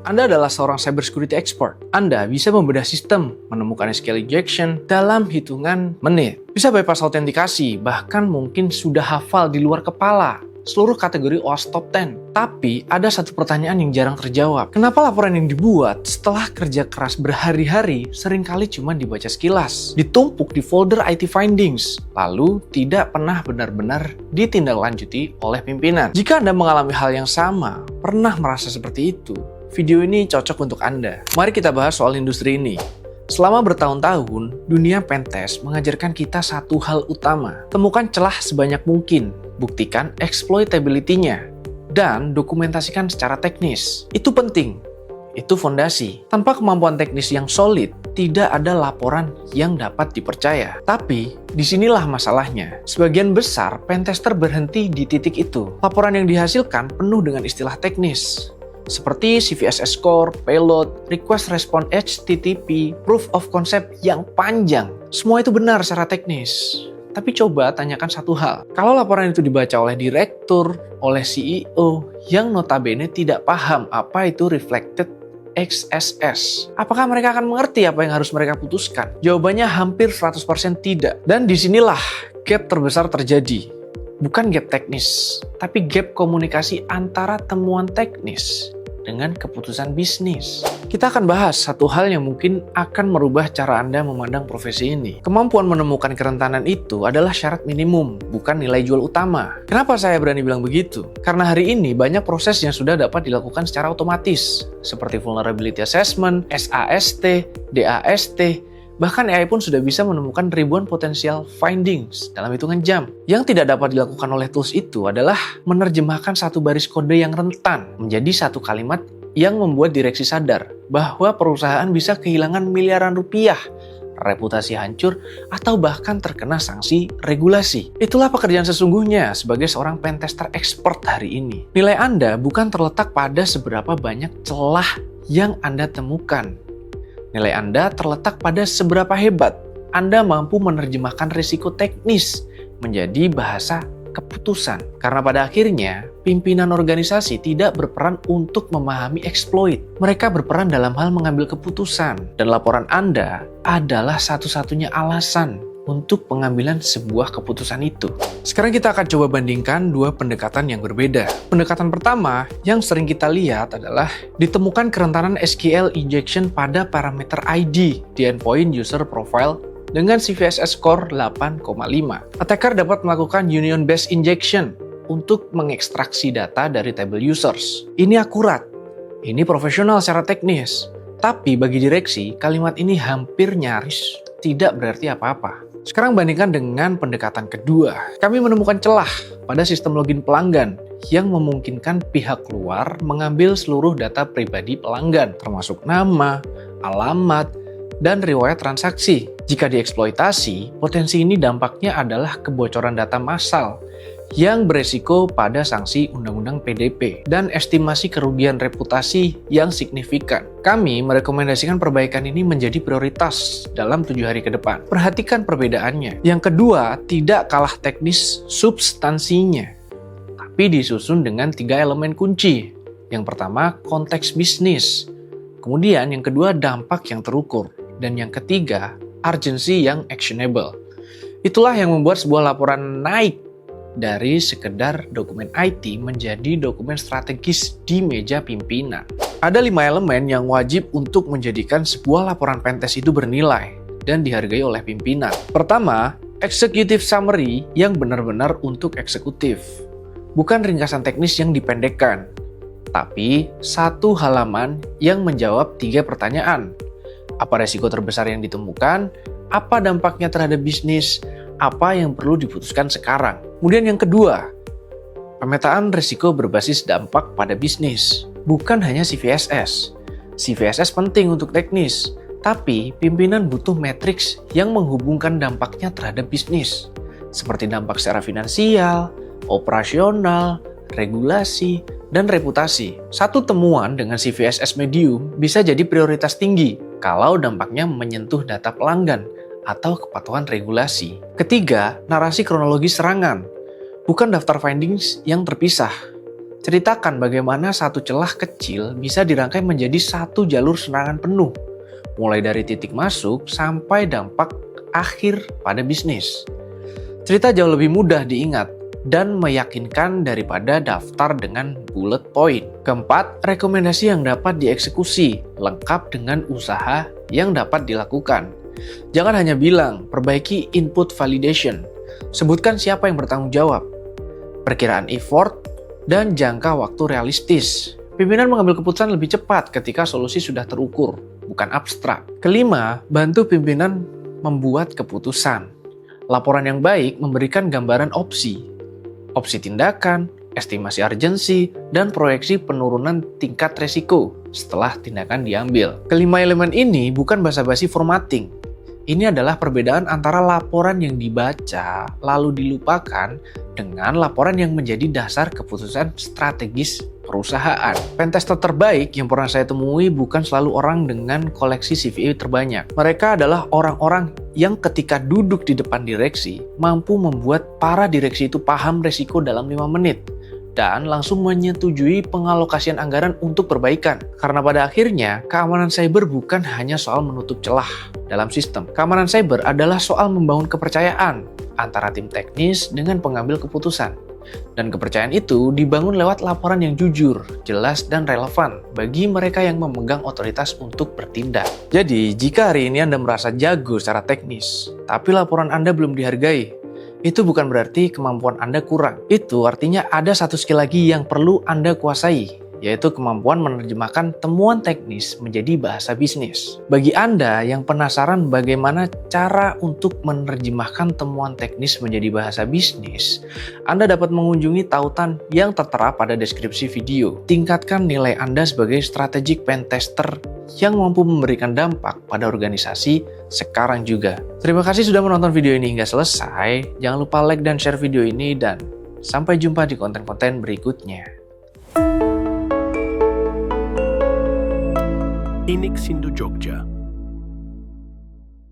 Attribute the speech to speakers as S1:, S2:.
S1: Anda adalah seorang cybersecurity expert. Anda bisa membedah sistem, menemukan SQL injection dalam hitungan menit. Bisa bypass autentikasi, bahkan mungkin sudah hafal di luar kepala seluruh kategori OWASP Top 10. Tapi ada satu pertanyaan yang jarang terjawab. Kenapa laporan yang dibuat setelah kerja keras berhari-hari seringkali cuma dibaca sekilas, ditumpuk di folder IT findings, lalu tidak pernah benar-benar ditindaklanjuti oleh pimpinan? Jika Anda mengalami hal yang sama, pernah merasa seperti itu, video ini cocok untuk Anda. Mari kita bahas soal industri ini. Selama bertahun-tahun, dunia pentest mengajarkan kita satu hal utama. Temukan celah sebanyak mungkin, buktikan exploitability-nya, dan dokumentasikan secara teknis. Itu penting, itu fondasi. Tanpa kemampuan teknis yang solid, tidak ada laporan yang dapat dipercaya. Tapi, disinilah masalahnya. Sebagian besar pentester berhenti di titik itu. Laporan yang dihasilkan penuh dengan istilah teknis, seperti CVSS score, payload, request response HTTP, proof of concept yang panjang. Semua itu benar secara teknis. Tapi coba tanyakan satu hal. Kalau laporan itu dibaca oleh direktur, oleh CEO, yang notabene tidak paham apa itu reflected XSS, apakah mereka akan mengerti apa yang harus mereka putuskan? Jawabannya hampir 100% tidak. Dan disinilah gap terbesar terjadi. Bukan gap teknis, tapi gap komunikasi antara temuan teknis dengan keputusan bisnis. Kita akan bahas satu hal yang mungkin akan merubah cara Anda memandang profesi ini. Kemampuan menemukan kerentanan itu adalah syarat minimum, bukan nilai jual utama. Kenapa saya berani bilang begitu? Karena hari ini banyak proses yang sudah dapat dilakukan secara otomatis, seperti vulnerability assessment, SAST, DAST, bahkan AI pun sudah bisa menemukan ribuan potensial findings dalam hitungan jam. Yang tidak dapat dilakukan oleh tools itu adalah menerjemahkan satu baris kode yang rentan menjadi satu kalimat yang membuat direksi sadar bahwa perusahaan bisa kehilangan miliaran rupiah, reputasi hancur, atau bahkan terkena sanksi regulasi. Itulah pekerjaan sesungguhnya sebagai seorang pentester expert hari ini. Nilai Anda bukan terletak pada seberapa banyak celah yang Anda temukan. Nilai Anda terletak pada seberapa hebat Anda mampu menerjemahkan risiko teknis menjadi bahasa keputusan. Karena pada akhirnya, pimpinan organisasi tidak berperan untuk memahami exploit. Mereka berperan dalam hal mengambil keputusan. Dan laporan Anda adalah satu-satunya alasan untuk pengambilan sebuah keputusan itu. Sekarang kita akan coba bandingkan dua pendekatan yang berbeda. Pendekatan pertama yang sering kita lihat adalah ditemukan kerentanan SQL injection pada parameter ID di endpoint user profile dengan CVSS score 8,5. Attacker dapat melakukan union-based injection untuk mengekstraksi data dari table users. Ini akurat, ini profesional secara teknis. Tapi bagi direksi, kalimat ini hampir nyaris tidak berarti apa-apa. Sekarang bandingkan dengan pendekatan kedua. Kami menemukan celah pada sistem login pelanggan yang memungkinkan pihak luar mengambil seluruh data pribadi pelanggan, termasuk nama, alamat, dan riwayat transaksi. Jika dieksploitasi, potensi ini dampaknya adalah kebocoran data massal yang beresiko pada sanksi Undang-Undang PDP dan estimasi kerugian reputasi yang signifikan. Kami merekomendasikan perbaikan ini menjadi prioritas dalam 7 hari ke depan. Perhatikan perbedaannya. Yang kedua, tidak kalah teknis substansinya, tapi disusun dengan 3 elemen kunci. Yang pertama, konteks bisnis. Kemudian yang kedua, dampak yang terukur. Dan yang ketiga, urgency yang actionable. Itulah yang membuat sebuah laporan naik dari sekedar dokumen IT menjadi dokumen strategis di meja pimpinan. Ada 5 elemen yang wajib untuk menjadikan sebuah laporan pentest itu bernilai dan dihargai oleh pimpinan. Pertama, executive summary yang benar-benar untuk eksekutif. Bukan ringkasan teknis yang dipendekkan, tapi satu halaman yang menjawab 3 pertanyaan. Apa resiko terbesar yang ditemukan? Apa dampaknya terhadap bisnis? Apa yang perlu diputuskan sekarang? Kemudian yang kedua, pemetaan risiko berbasis dampak pada bisnis. Bukan hanya CVSS. CVSS penting untuk teknis, tapi pimpinan butuh matriks yang menghubungkan dampaknya terhadap bisnis, seperti dampak secara finansial, operasional, regulasi, dan reputasi. Satu temuan dengan CVSS medium bisa jadi prioritas tinggi kalau dampaknya menyentuh data pelanggan atau kepatuhan regulasi. Ketiga, narasi kronologi serangan. Bukan daftar findings yang terpisah, Ceritakan bagaimana satu celah kecil bisa dirangkai menjadi satu jalur serangan penuh, mulai dari titik masuk sampai dampak akhir pada bisnis. Cerita jauh lebih mudah diingat dan meyakinkan daripada daftar dengan bullet point. Keempat, rekomendasi yang dapat dieksekusi, lengkap dengan usaha yang dapat dilakukan. Jangan hanya bilang, perbaiki input validation. Sebutkan siapa yang bertanggung jawab, perkiraan effort, dan jangka waktu realistis. Pimpinan mengambil keputusan lebih cepat ketika solusi sudah terukur, bukan abstrak. Kelima, bantu pimpinan membuat keputusan. Laporan yang baik memberikan gambaran opsi tindakan, estimasi urgensi, dan proyeksi penurunan tingkat resiko setelah tindakan diambil. Kelima elemen ini bukan basa-basi formatting. Ini adalah perbedaan antara laporan yang dibaca lalu dilupakan dengan laporan yang menjadi dasar keputusan strategis perusahaan. Pentester terbaik yang pernah saya temui bukan selalu orang dengan koleksi CV terbanyak. Mereka adalah orang-orang yang ketika duduk di depan direksi mampu membuat para direksi itu paham resiko dalam 5 menit dan langsung menyetujui pengalokasian anggaran untuk perbaikan. Karena pada akhirnya, keamanan cyber bukan hanya soal menutup celah dalam sistem. Keamanan cyber adalah soal membangun kepercayaan antara tim teknis dengan pengambil keputusan. Dan kepercayaan itu dibangun lewat laporan yang jujur, jelas, dan relevan bagi mereka yang memegang otoritas untuk bertindak. Jadi, jika hari ini Anda merasa jago secara teknis, tapi laporan Anda belum dihargai, itu bukan berarti kemampuan Anda kurang. Itu artinya ada satu skill lagi yang perlu Anda kuasai, yaitu kemampuan menerjemahkan temuan teknis menjadi bahasa bisnis. Bagi Anda yang penasaran bagaimana cara untuk menerjemahkan temuan teknis menjadi bahasa bisnis, Anda dapat mengunjungi tautan yang tertera pada deskripsi video. Tingkatkan nilai Anda sebagai strategic pentester yang mampu memberikan dampak pada organisasi sekarang juga. Terima kasih sudah menonton video ini hingga selesai. Jangan lupa like dan share video ini dan sampai jumpa di konten-konten berikutnya.
S2: Inik Sindu Jogja.